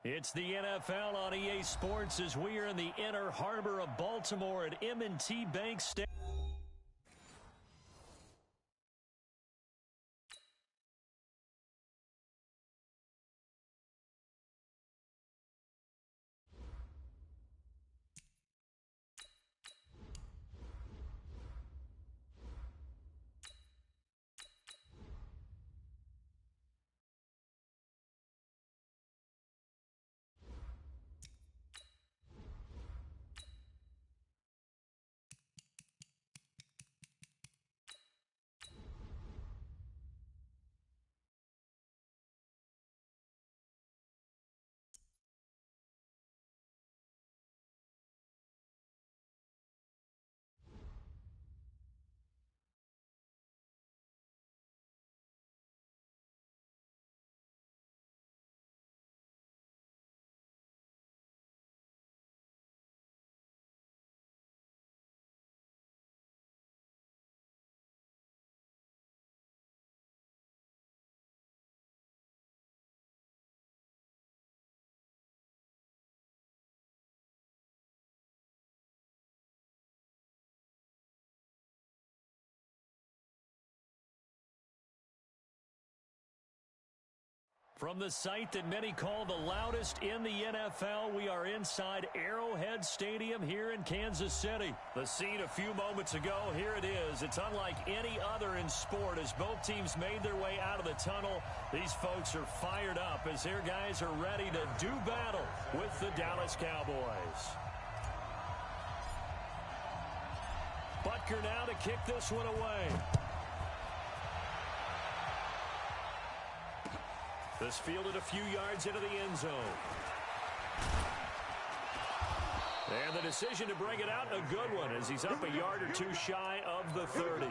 It's the NFL on EA Sports as we are in the inner harbor of Baltimore at M&T Bank Stadium. From the site that many call the loudest in the NFL, we are inside Arrowhead Stadium here in Kansas City. The scene a few moments ago, here it is. It's unlike any other in sport as both teams made their way out of the tunnel. These folks are fired up as their guys are ready to do battle with the Dallas Cowboys. Butker now to kick this one away. This fielded a few yards into the end zone. And the decision to bring it out, a good one, as he's up a yard or two shy of the 30.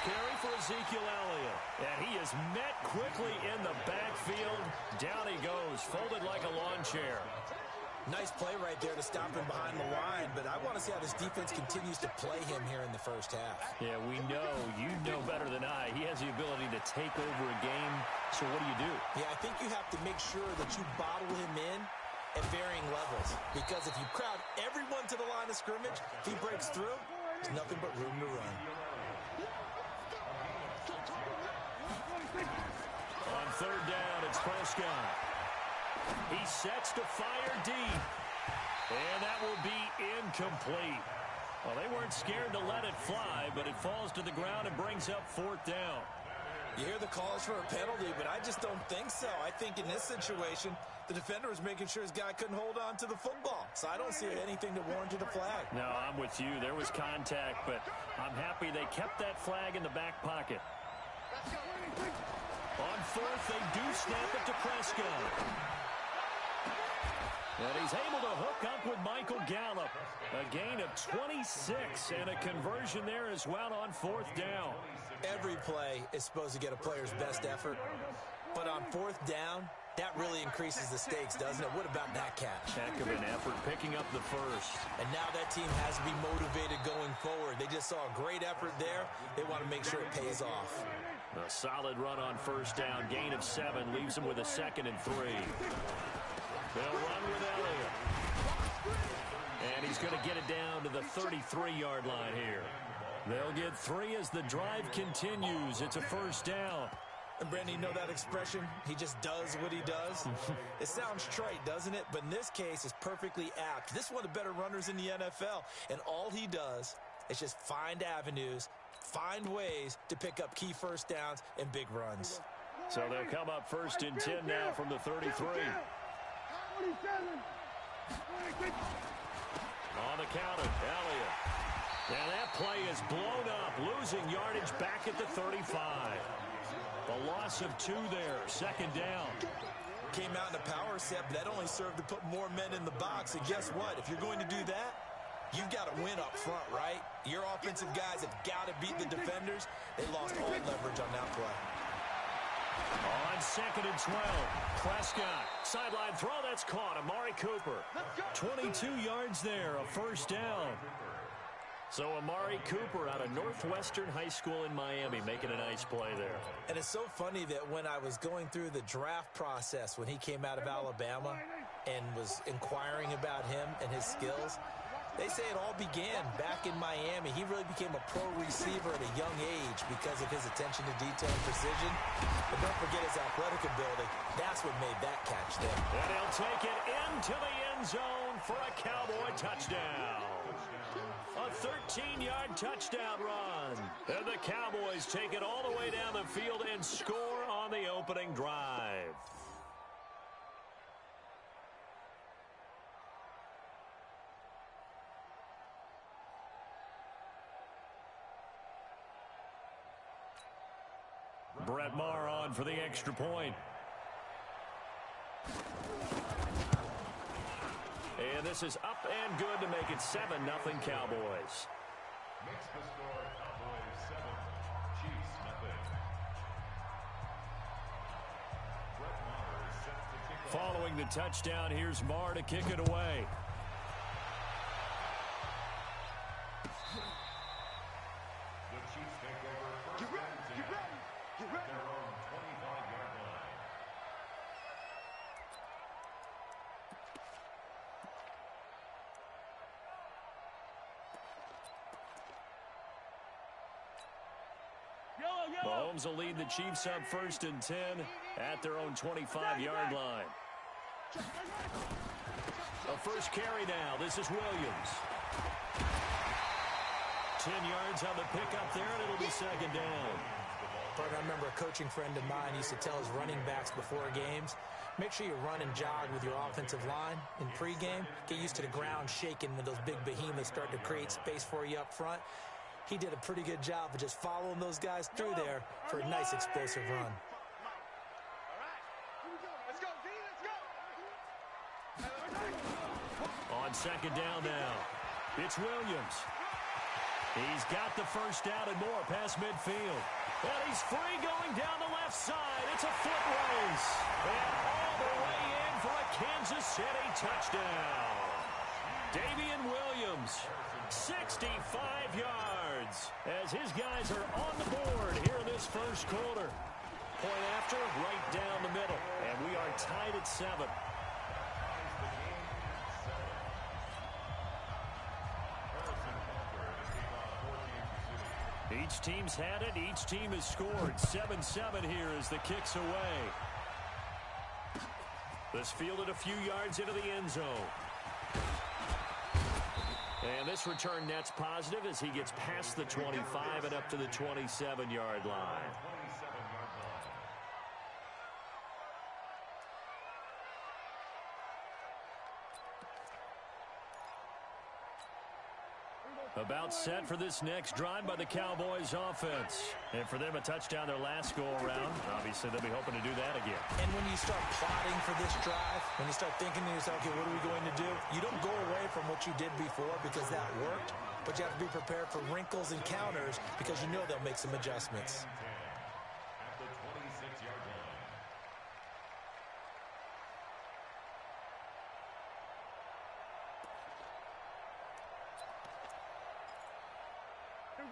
Carry for Ezekiel Elliott, and he is met quickly in the backfield. Down he goes, folded like a lawn chair. Nice play right there to stop him behind the line, but I want to see how this defense continues to play him here in the first half. Yeah, we know, you know better than I, he has the ability to take over a game, so what do? Yeah, I think you have to make sure that you bottle him in at varying levels, because if you crowd everyone to the line of scrimmage, if he breaks through, there's nothing but room to run. On third down, it's Prescott. He sets to fire deep. And that will be incomplete. Well, they weren't scared to let it fly, but it falls to the ground and brings up fourth down. You hear the calls for a penalty, but I just don't think so. I think in this situation, the defender was making sure his guy couldn't hold on to the football. So I don't see anything that warranted a flag. No, I'm with you. There was contact, but I'm happy they kept that flag in the back pocket. On fourth, they do snap it to Prescott. And he's able to hook up with Michael Gallup. A gain of 26 and a conversion there as well on fourth down. Every play is supposed to get a player's best effort. But on fourth down, that really increases the stakes, doesn't it? What about that catch? Heck of an effort, picking up the first. And now that team has to be motivated going forward. They just saw a great effort there. They want to make sure it pays off. A solid run on first down. Gain of 7 leaves them with a 2nd and 3. They'll run with Elliott. And he's going to get it down to the 33-yard line here. They'll get 3 as the drive continues. It's a first down. And, Brandon, you know that expression? He just does what he does? It sounds trite, doesn't it? But in this case, it's perfectly apt. This is one of the better runners in the NFL. And all he does is just find avenues, find ways to pick up key first downs and big runs. So they'll come up first and 10 now from the 33. On the counter, Elliott. And that play is blown up, losing yardage back at the 35. A loss of 2 there, 2nd down. Came out in a power set, but that only served to put more men in the box. And guess what? If you're going to do that, you've got to win up front, right? Your offensive guys have got to beat the defenders. They lost all leverage on that play. On 2nd and 12, Prescott. Sideline throw, that's caught. Amari Cooper. 22 yards there, a first down. So Amari Cooper out of Northwestern High School in Miami making a nice play there. And it's so funny that when I was going through the draft process when he came out of Alabama and was inquiring about him and his skills, they say it all began back in Miami. He really became a pro receiver at a young age because of his attention to detail and precision. But don't forget his athletic ability. That's what made that catch there. And he'll take it into the end zone for a Cowboy touchdown. A 13-yard touchdown run. And the Cowboys take it all the way down the field and score on the opening drive. Brett Maher on for the extra point. And this is up and good to make it 7-0 Cowboys. Makes the score Cowboys 7, Chiefs nothing. Brett Maher is set to kick off. Following the touchdown, here's Maher to kick it away. The Chiefs take over first and 10 at their own 25-yard line. Mahomes will lead the Chiefs up 1st and 10 at their own 25-yard line. A first carry now. This is Williams. 10 yards on the pickup there, and it'll be 2nd down. But I remember a coaching friend of mine used to tell his running backs before games, make sure you run and jog with your offensive line in pregame. Get used to the ground shaking when those big behemoths start to create space for you up front. He did a pretty good job of just following those guys through there for a nice explosive run. On 2nd down now, it's Williams. He's got the first down and more past midfield. And he's free going down the left side. It's a foot race. And all the way in for a Kansas City touchdown. Davian Williams, 65 yards, as his guys are on the board here in this first quarter. Point after, right down the middle. And we are tied at 7. Each team's had it. Each team has scored. 7-7 here as the kick's away. This fielded a few yards into the end zone. And this return net's positive as he gets past the 25 and up to the 27-yard line. About set for this next drive by the Cowboys offense. And for them, a touchdown their last go-around. Obviously, they'll be hoping to do that again. And when you start plotting for this drive, when you start thinking to yourself, okay, what are we going to do? You don't go away from what you did before because that worked, but you have to be prepared for wrinkles and counters because you know they'll make some adjustments. At the 26-yard line.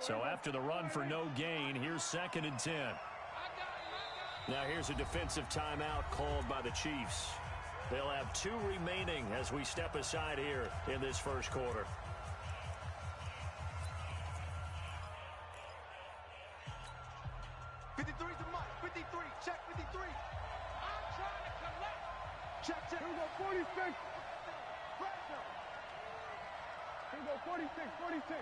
So after the run for no gain, here's 2nd and 10. Now here's a defensive timeout called by the Chiefs. They'll have 2 remaining as we step aside here in this first quarter. Check 53. I'm trying to collect. Check. Here we go, 46. Here we go, 46. 26.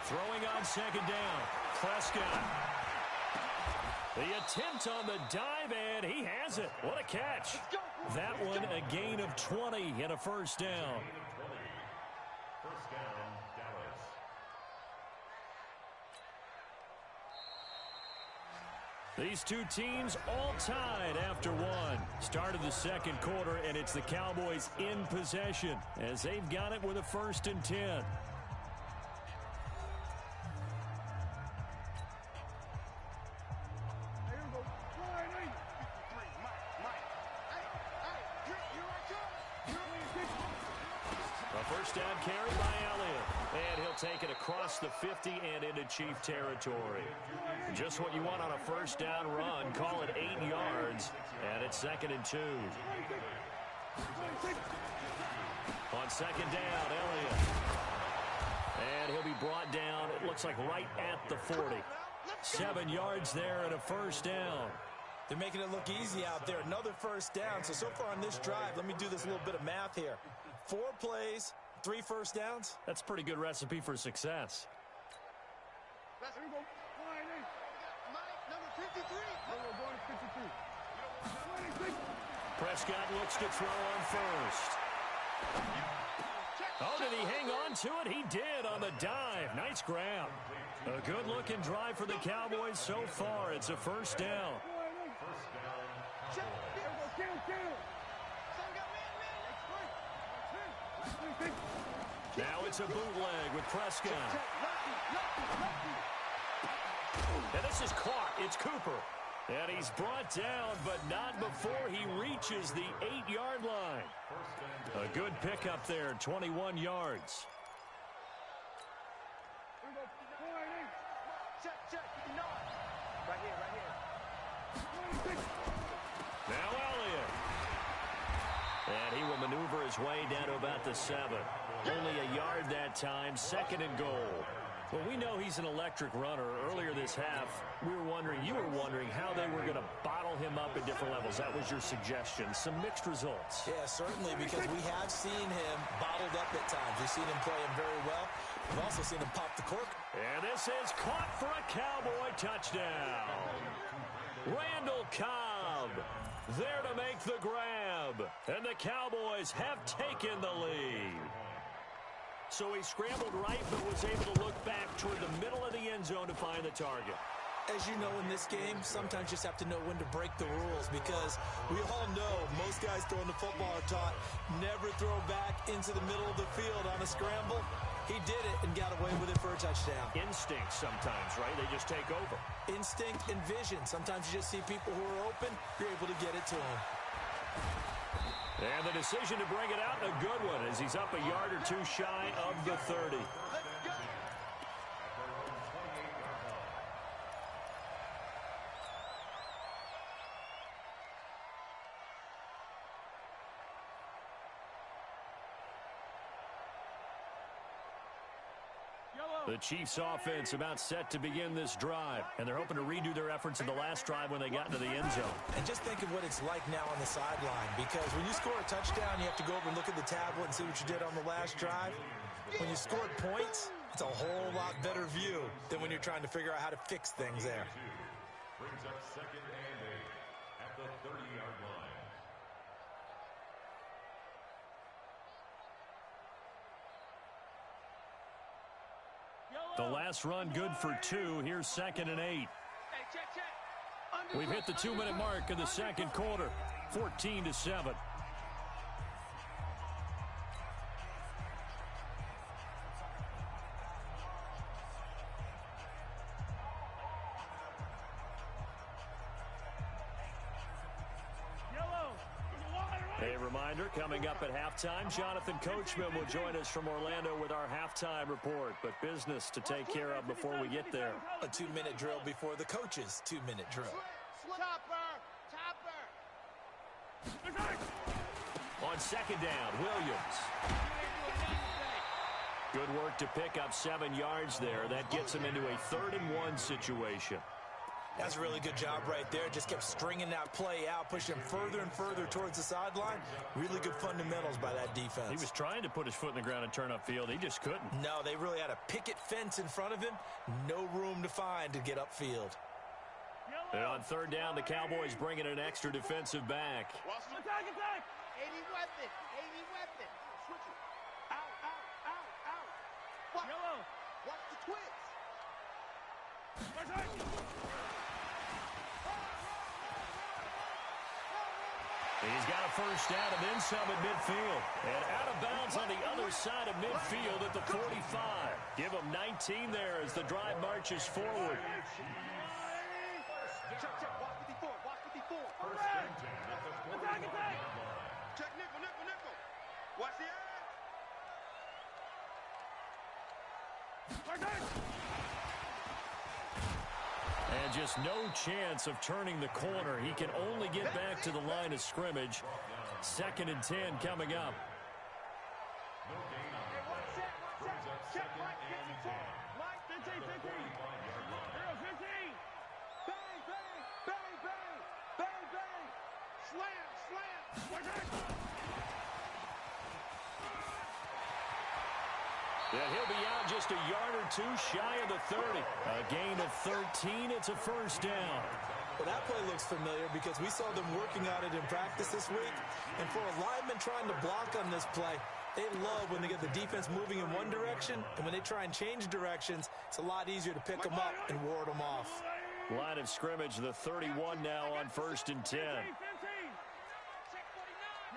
Throwing on 2nd down. Prescott. The attempt on the dive, and he has it. What a catch. That one a gain of 20 and a first down. First down, Dallas. These two teams all tied after one. Start of the second quarter, and it's the Cowboys in possession as they've got it with a 1st and 10. first down carry by Elliott. And he'll take it across the 50 and into Chief territory. Just what you want on a first down run. Call it 8 yards. And it's 2nd and 2. On 2nd down, Elliott. And he'll be brought down, it looks like right at the 40. 7 yards there and a first down. They're making it look easy out there. Another first down. So far on this drive, let me do this little bit of math here. 4 plays, 3 first downs. That's a pretty good recipe for success. Prescott looks to throw on first. Oh, did he hang on to it? He did on the dive. Nice grab. A good-looking drive for the Cowboys so far. It's a first down. Now it's a bootleg with Prescott. And this is caught. It's Cooper. And he's brought down, but not before he reaches the 8-yard line. A good pickup there, 21 yards. Now Elliott. And he will maneuver his way down to about the 7. Only a yard that time, 2nd and goal. Well, we know he's an electric runner. Earlier this half, you were wondering how they were going to bottle him up at different levels. That was your suggestion. Some mixed results. Yeah, certainly, because we have seen him bottled up at times. We've seen him playing very well. We've also seen him pop the cork. And this is caught for a Cowboy touchdown. Randall Cobb there to make the grab. And the Cowboys have taken the lead. So he scrambled right, but was able to look back toward the middle of the end zone to find the target. As you know, in this game, sometimes you just have to know when to break the rules, because we all know most guys throwing the football are taught never throw back into the middle of the field on a scramble. He did it and got away with it for a touchdown. Instinct sometimes, right? They just take over. Instinct and vision. Sometimes you just see people who are open, you're able to get it to them. And the decision to bring it out, a good one, as he's up a yard or two shy of the 30. The Chiefs offense about set to begin this drive, and they're hoping to redo their efforts in the last drive when they got into the end zone. And just think of what it's like now on the sideline, because when you score a touchdown, you have to go over and look at the tablet and see what you did on the last drive. When you scored points, it's a whole lot better view than when you're trying to figure out how to fix things there. Brings up 2nd and 8 at the 30-yard line. The last run good for 2. Here's 2nd and 8. We've hit the 2-minute mark of the second quarter. 14-7. A reminder, coming up at halftime, Jonathan Coachman will join us from Orlando with our halftime report. But business to take care of before we get there. A 2-minute drill before the coach's 2-minute drill. On 2nd down, Williams. Good work to pick up 7 yards there. That gets him into a 3rd and 1 situation. That's a really good job right there. Just kept stringing that play out, pushing him further and further towards the sideline. Really good fundamentals by that defense. He was trying to put his foot in the ground and turn upfield. He just couldn't. No, they really had a picket fence in front of him. No room to find to get upfield. And on 3rd down, the Cowboys bring in an extra defensive back. Attack, attack! 80 weapon, 80 weapon. Switch it. Out. Watch. Yellow. Watch the twitch. He's got a first down and then some at midfield. And out of bounds on the other side of midfield at the 45. Give him 19 there as the drive marches forward. Check. Watch 54. First and 10 at the 40. Attack. Check nickel. Watch the edge. And just no chance of turning the corner. He can only get back to the line of scrimmage. 2nd and 10 coming up. And he'll be out just a yard or 2 shy of the 30. A gain of 13. It's a first down. Well, that play looks familiar because we saw them working on it in practice this week. And for a lineman trying to block on this play, they love when they get the defense moving in one direction. And when they try and change directions, it's a lot easier to pick them up and ward them off. Line of scrimmage, the 31 now on 1st and 10.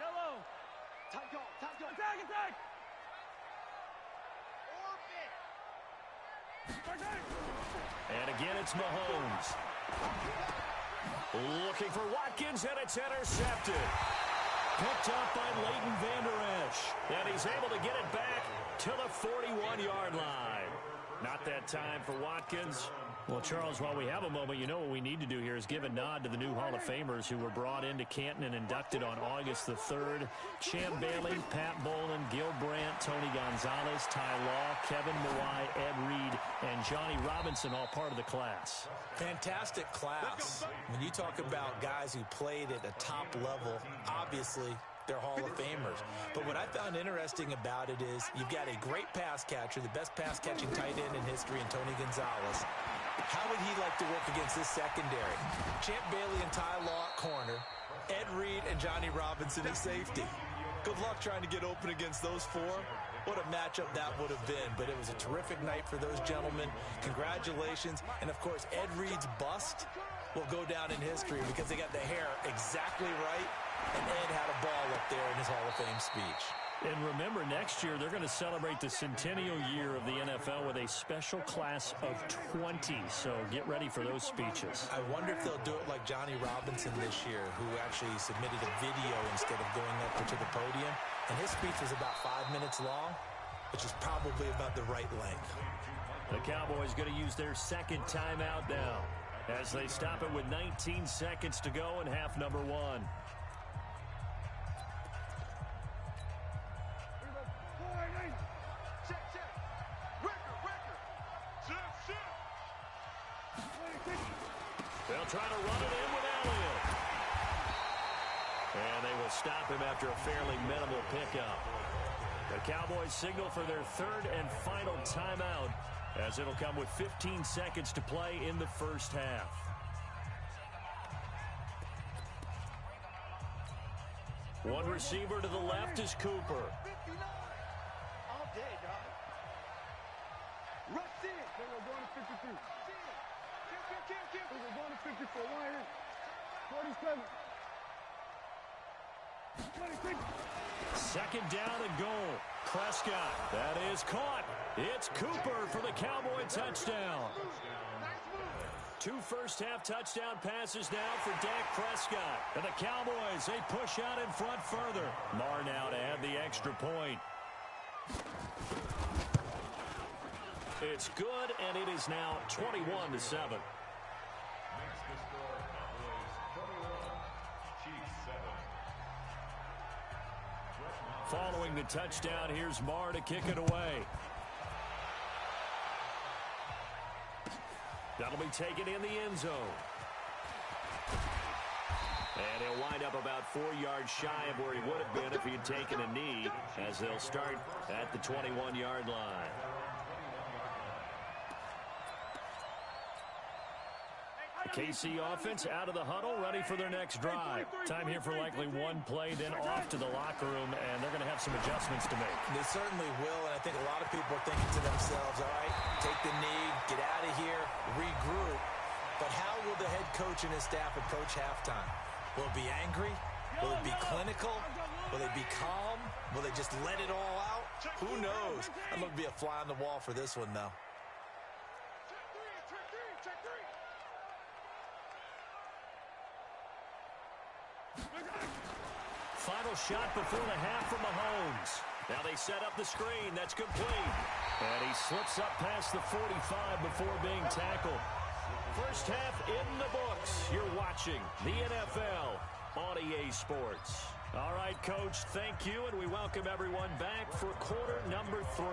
Yellow. Tight go. Attack. And again, it's Mahomes. Looking for Watkins, and it's intercepted. Picked up by Leighton Vander Esch. And he's able to get it back to the 41-yard line. Not that time for Watkins. Well, Charles, while we have a moment, you know what we need to do here is give a nod to the new Hall of Famers who were brought into Canton and inducted on August the 3rd. Champ Bailey, Pat Bowlen, Gil Brandt, Tony Gonzalez, Ty Law, Kevin Mawai, Ed Reed, and Johnny Robinson, all part of the class. Fantastic class. When you talk about guys who played at a top level, obviously they're Hall of Famers. But what I found interesting about it is you've got a great pass catcher, the best pass-catching tight end in history, in Tony Gonzalez. How would he like to work against this secondary? Champ Bailey and Ty Law at corner, Ed Reed and Johnny Robinson at safety. Good luck trying to get open against those 4. What a matchup that would have been. But it was a terrific night for those gentlemen. Congratulations. And, of course, Ed Reed's bust will go down in history because they got the hair exactly right. And Ed had a ball up there in his Hall of Fame speech. And remember, next year they're going to celebrate the centennial year of the NFL with a special class of 20. So get ready for those speeches. I wonder if they'll do it like Johnny Robinson this year, who actually submitted a video instead of going up to the podium. And his speech was about 5 minutes long, which is probably about the right length. The Cowboys going to use their 2nd timeout now as they stop it with 19 seconds to go in half number 1. They'll try to run it in with Elliott. And they will stop him after a fairly minimal pickup. The Cowboys signal for their 3rd and final timeout as it'll come with 15 seconds to play in the first half. One receiver to the left is Cooper. All day, dog. Rush in. They were going to 53. They were going to 54. 47. 26. 2nd down and goal. Prescott. That is caught. It's Cooper for the Cowboy touchdown. 2 first-half touchdown passes now for Dak Prescott. And the Cowboys, they push out in front further. Marr now to add the extra point. It's good, and it is now 21-7. Following the touchdown, here's Marr to kick it away. That'll be taken in the end zone. And he'll wind up about 4 yards shy of where he would have been if he had taken a knee, as they'll start at the 21-yard line. The KC offense out of the huddle, ready for their next drive. Time here for likely one play, then off to the locker room, and they're going to have some adjustments to make. They certainly will, and I think a lot of people are thinking to themselves, all right, take the knee, get out of here, regroup. But how will the head coach and his staff approach halftime? Will it be angry? Will it be clinical? Will they be calm? Will they just let it all out? Who knows? I'd love to be a fly on the wall for this one, though. Final shot before the half from Mahomes. Now they set up the screen. That's complete. And he slips up past the 45 before being tackled. First half in the books. You're watching the NFL on EA Sports. All right, Coach, thank you, and we welcome everyone back for quarter number 3.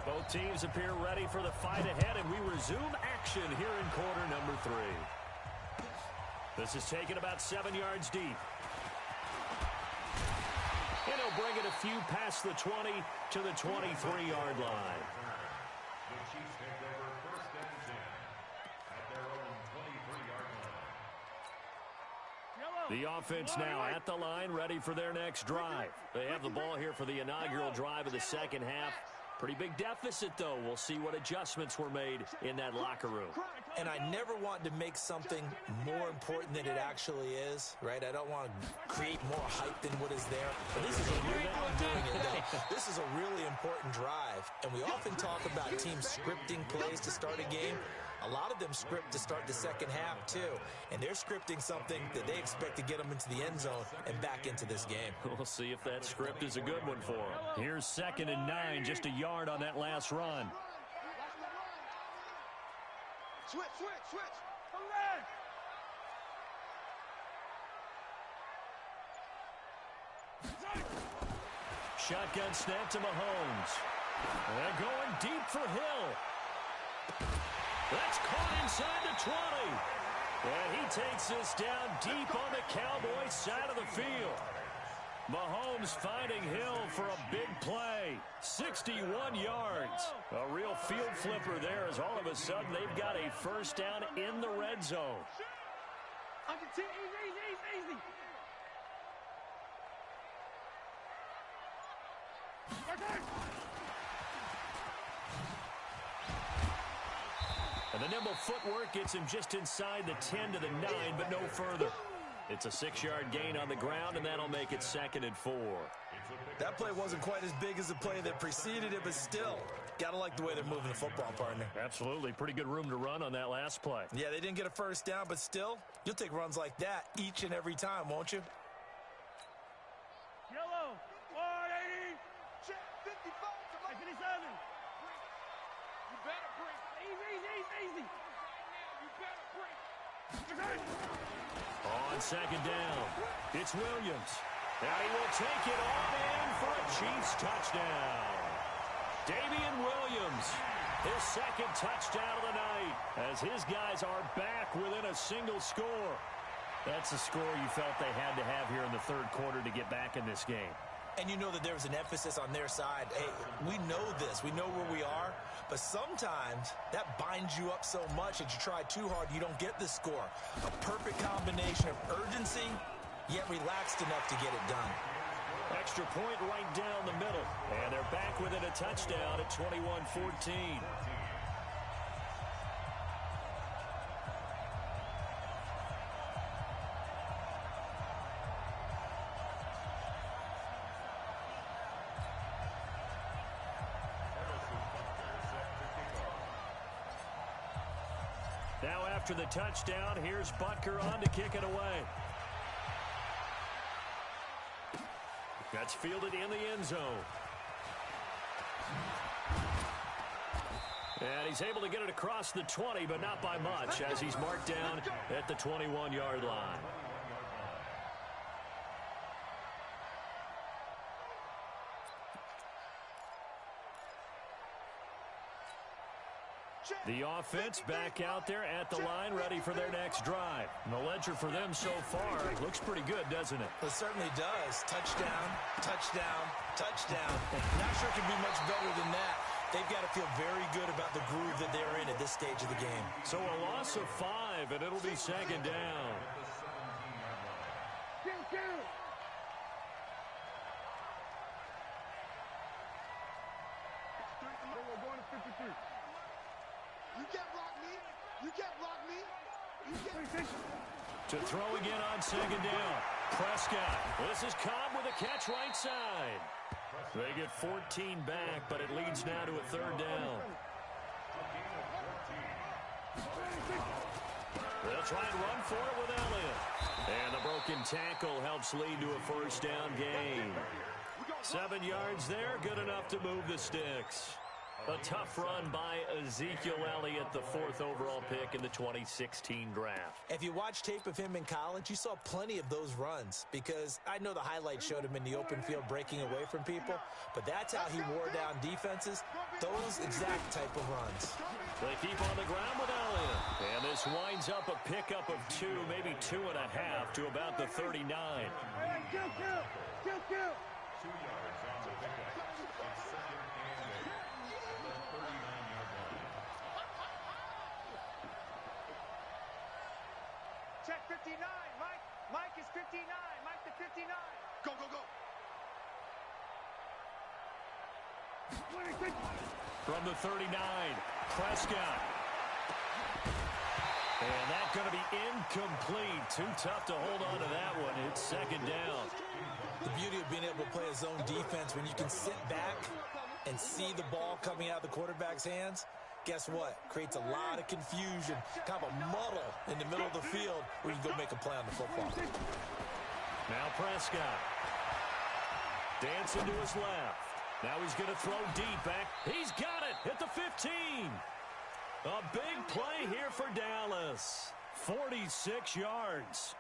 Both teams appear ready for the fight ahead, and we resume action here in quarter number 3. This is taken about 7 yards deep. And he'll bring it a few past the 20 to the 23-yard line. The Chiefs take over first and 10 at their own 23-yard line. The offense now at the line, ready for their next drive. They have the ball here for the inaugural drive of the second half. Pretty big deficit, though. We'll see what adjustments were made in that locker room. And I never want to make something more important than it actually is, right? I don't want to create more hype than what is there. But this is a really, I'm doing it though. This is a really important drive. And we often talk about teams scripting plays to start a game. A lot of them script to start the second half, too. And they're scripting something that they expect to get them into the end zone and back into this game. We'll see if that script is a good one for them. Here's 2nd and 9, just a yard on that last run. Switch. Shotgun snap to Mahomes. They're going deep for Hill. That's caught inside the 20. And he takes this down deep on the Cowboys side of the field. Mahomes finding Hill for a big play. 61 yards. A real field flipper there as all of a sudden they've got a first down in the red zone. Easy. And the nimble footwork gets him just inside the 10 to the 9, but no further. It's a 6-yard gain on the ground, and that'll make it 2nd and 4. That play wasn't quite as big as the play that preceded it, but still, gotta like the way they're moving the football, partner. Absolutely. Pretty good room to run on that last play. Yeah, they didn't get a first down, but still, you'll take runs like that each and every time, won't you? Yellow, 180. Check 55 to my 57. You better break. Easy. You better break. On 2nd down, it's Williams. Now he will take it on in for a Chiefs touchdown. Damian Williams, his 2nd touchdown of the night, as his guys are back within a single score. That's the score you felt they had to have here in the 3rd quarter to get back in this game. And you know that there was an emphasis on their side. Hey, we know this. We know where we are. But sometimes that binds you up so much that you try too hard, you don't get the score. A perfect combination of urgency, yet relaxed enough to get it done. Extra point right down the middle. And they're back within a touchdown at 21-14. Now after the touchdown, here's Butker on to kick it away. That's fielded in the end zone. And he's able to get it across the 20, but not by much, as he's marked down at the 21-yard line. The offense back out there at the line, ready for their next drive. And the ledger for them so far looks pretty good, doesn't it? It certainly does. Touchdown. Not sure it can be much better than that. They've got to feel very good about the groove that they're in at this stage of the game. So a loss of 5, and it'll be 2nd down. To throw again on 2nd down. Prescott. This is Cobb with a catch right side. They get 14 back, but it leads now to a 3rd down. They'll try and run for it with Elliott. And the broken tackle helps lead to a 1st down gain. 7 yards there, good enough to move the sticks. A tough run by Ezekiel Elliott, the 4th overall pick in the 2016 draft. If you watch tape of him in college, you saw plenty of those runs because I know the highlights showed him in the open field breaking away from people, but that's how he wore down defenses, those exact type of runs. They keep on the ground with Elliott, and this winds up a pickup of 2, maybe 2.5 to about the 39. Kill. 2 yards on the pickup. It's second and 8 at the 39-yard line. Check 59. Mike is 59. Mike to 59. Go. From the 39, Prescott. And that's going to be incomplete. Too tough to hold on to that one. It's second down. The beauty of being able to play a zone defense when you can sit back and see the ball coming out of the quarterback's hands, guess what? Creates a lot of confusion, kind of a muddle in the middle of the field where you can go make a play on the football. Now Prescott. Dancing to his left. Now he's going to throw deep back. He's got it at the 15. A big play here for Dallas. 46 yards.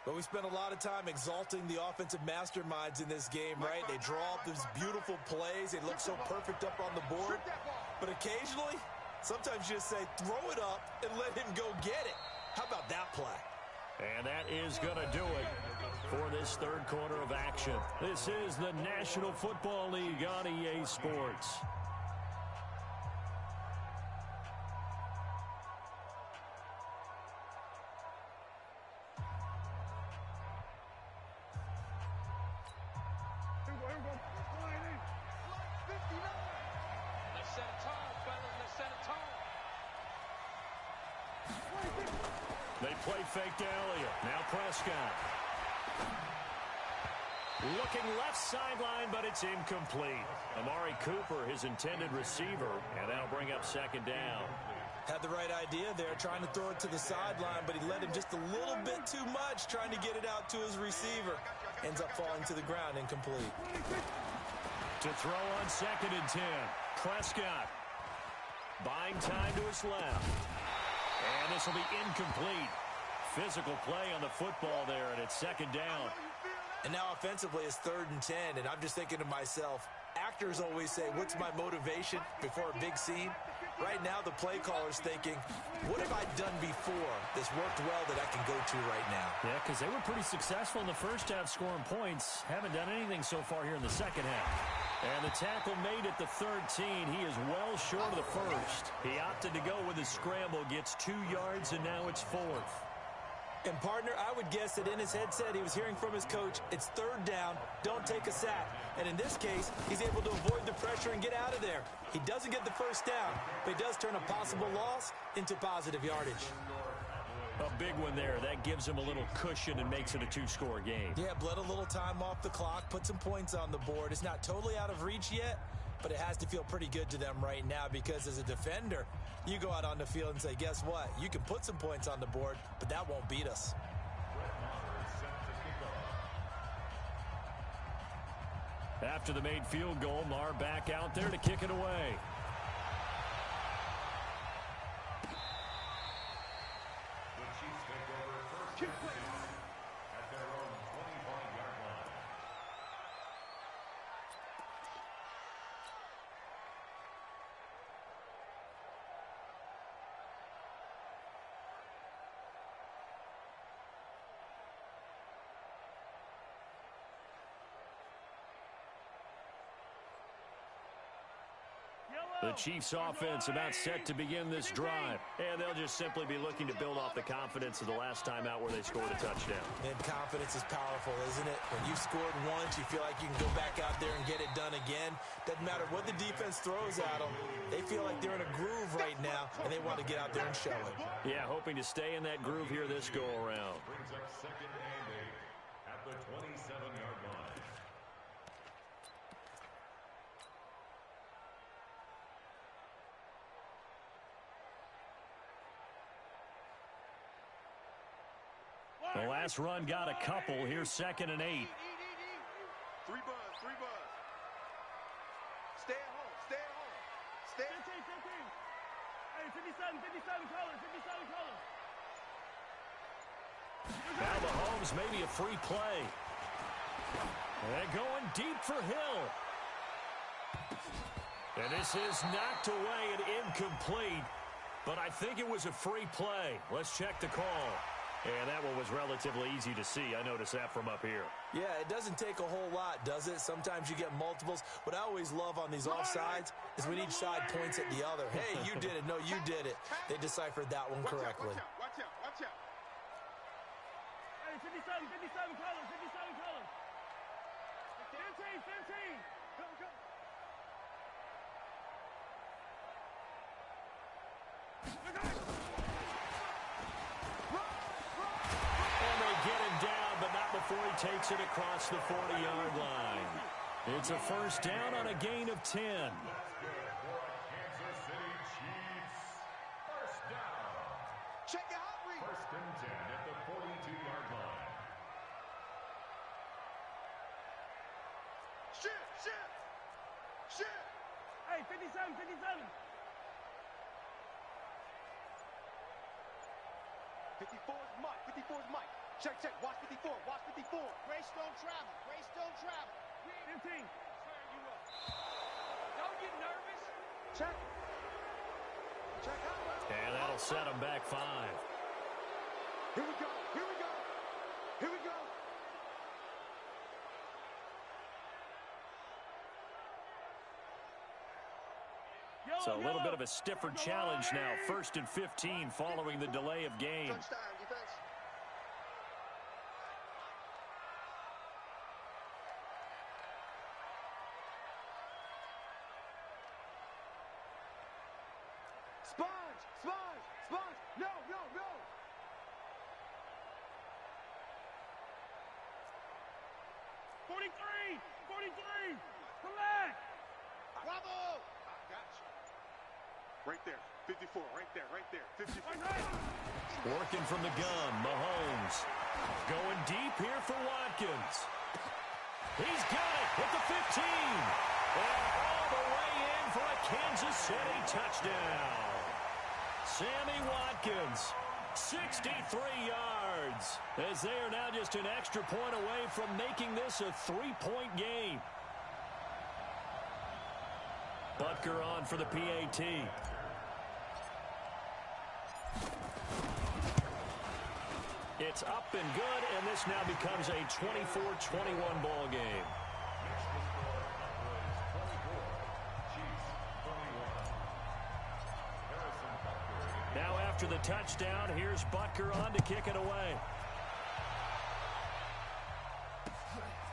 But we spent a lot of time exalting the offensive masterminds in this game, right? They draw up these beautiful plays. They look so perfect up on the board. But occasionally, sometimes you just say, throw it up and let him go get it. How about that play? And that is going to do it for this third quarter of action. This is the National Football League on EA Sports. They play fake to Elliott. Now Prescott. Looking left sideline, but it's incomplete. Amari Cooper, his intended receiver, and that'll bring up second down. Had the right idea there, trying to throw it to the sideline, but he let him just a little bit too much, trying to get it out to his receiver. Ends up falling to the ground, incomplete. To throw on second and 10. Prescott. Buying time to his left. And this will be incomplete. Physical play on the football there, and it's second down. And now offensively it's 3rd and 10, and I'm just thinking to myself, actors always say, what's my motivation before a big scene? Right now the play caller's thinking, what have I done before that's worked well that I can go to right now? Yeah, because they were pretty successful in the first half scoring points. Haven't done anything so far here in the second half. And the tackle made at the 13. He is well short of the first. He opted to go with his scramble, gets 2 yards, and now it's 4th. And, partner, I would guess that in his headset he was hearing from his coach, it's 3rd down, don't take a sack. And in this case, he's able to avoid the pressure and get out of there. He doesn't get the first down, but he does turn a possible loss into positive yardage. A big one there. That gives him a little cushion and makes it a 2-score game. Yeah, bled a little time off the clock, put some points on the board. It's not totally out of reach yet, but it has to feel pretty good to them right now because as a defender, you go out on the field and say, guess what? You can put some points on the board, but that won't beat us. After the made field goal, Marr back out there to kick it away. The Chiefs take over first and 10 at their own 25-yard line. The Chiefs offense about set to begin this drive. And they'll just simply be looking to build off the confidence of the last time out where they scored a touchdown. And confidence is powerful, isn't it? When you've scored once, you feel like you can go back out there and get it done again. Doesn't matter what the defense throws at them. They feel like they're in a groove right now, and they want to get out there and show it. Yeah, hoping to stay in that groove here this go-around. Brings up second and 8 at the 27-yard line. The last run got a couple. Here's second and 8. 3 buzz. Stay at home. Stay 57 colors, 57 colors. Now Mahomes, maybe a free play. And going deep for Hill. And this is knocked away and incomplete. But I think it was a free play. Let's check the call. And that one was relatively easy to see. I noticed that from up here. Yeah, it doesn't take a whole lot, does it? Sometimes you get multiples. What I always love on these offsides is when each side points at the other. Hey, you did it. No, you did it. They deciphered that one correctly. Watch out. Hey, 57 colors, 57 colors. 15. Go. And they get him down, but not before he takes it across the 40-yard line. It's a first down on a gain of 10. Kansas City Chiefs. First down. Check your hot read. First and 10 at the 42-yard line. Shit. Hey, 57. 54's Mike. Check. Watch 54. Grace don't travel. 15. Don't get nervous. Check out. And that'll set him back 5. Here we go. So a little bit of a stiffer challenge now. First and 15 following the delay of game. Touchdown, defense. Sponge. No. 43. Come back. Bravo. I got you. Right there. 54. Right there. 54. Working from the gun, Mahomes. Going deep here for Watkins. He's got it at the 15. And all the way in for a Kansas City touchdown. Sammy Watkins, 63 yards, as they are now just an extra point away from making this a 3-point game. Butker on for the PAT. It's up and good, and this now becomes a 24-21 ball game. Now after the touchdown, here's Butker on to kick it away.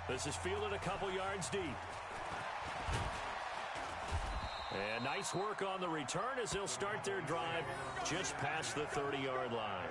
This is fielded a couple yards deep. And nice work on the return as they'll start their drive just past the 30-yard line.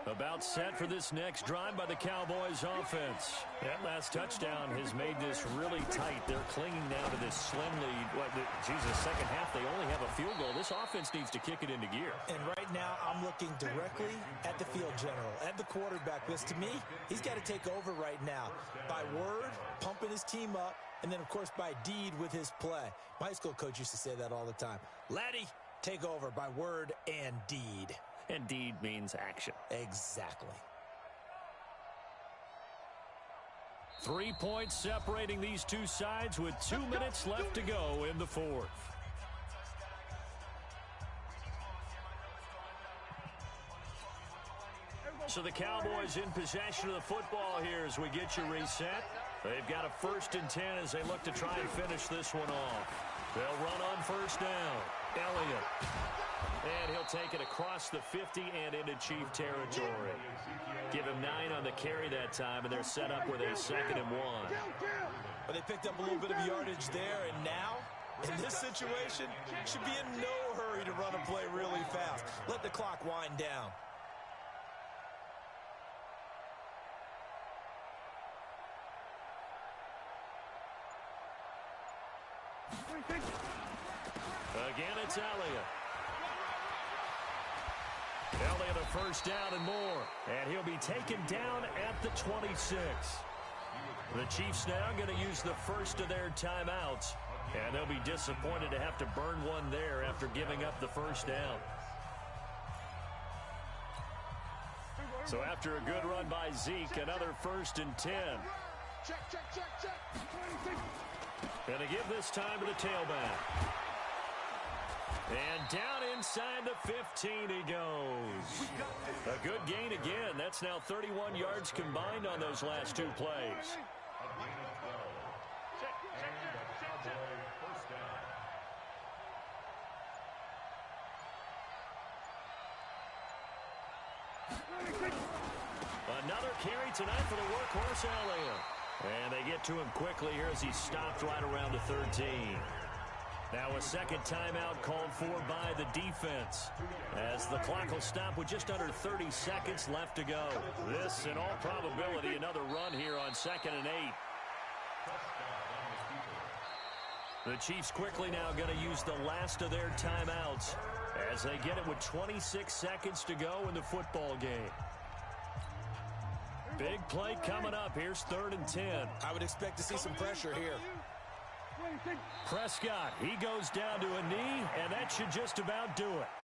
About set for this next drive by the Cowboys offense. That last touchdown has made this really tight. They're clinging now to this slim lead. The second half, they only have a field goal. This offense needs to kick it into gear. And right now, I'm looking directly at the field general, at the quarterback. Because to me, he's got to take over right now. By word, pumping his team up, and then, of course, by deed with his play. My high school coach used to say that all the time. Laddie, take over by word and deed. And deed means action. Exactly. 3 points separating these two sides with 2 minutes left to go in the fourth. So the Cowboys in possession of the football here as we get you reset. They've got a 1st and 10 as they look to try and finish this one off. They'll run on first down. Elliott. And he'll take it across the 50 and into Chief territory. Give him 9 on the carry that time, and they're set up with a 2nd and 1. But they picked up a little bit of yardage there, and now, in this situation, should be in no hurry to run a play really fast. Let the clock wind down. Again, it's Elliott. Penalty of the first down and more. And he'll be taken down at the 26. The Chiefs now going to use the first of their timeouts. And they'll be disappointed to have to burn one there after giving up the first down. So after a good run by Zeke, another 1st and 10. Check. Going to give this time to the tailback. And down inside the 15 he goes. A good gain again. That's now 31 yards combined on those last 2 plays. Another carry tonight for the workhorse Elliott. And they get to him quickly here as he's stopped right around the 13. Now a second timeout called for by the defense, as the clock will stop with just under 30 seconds left to go. This, in all probability, another run here on 2nd and 8. The Chiefs quickly now going to use the last of their timeouts as they get it with 26 seconds to go in the football game. Big play coming up. Here's 3rd and 10. I would expect to see some pressure here. Prescott, he goes down to a knee, and that should just about do it.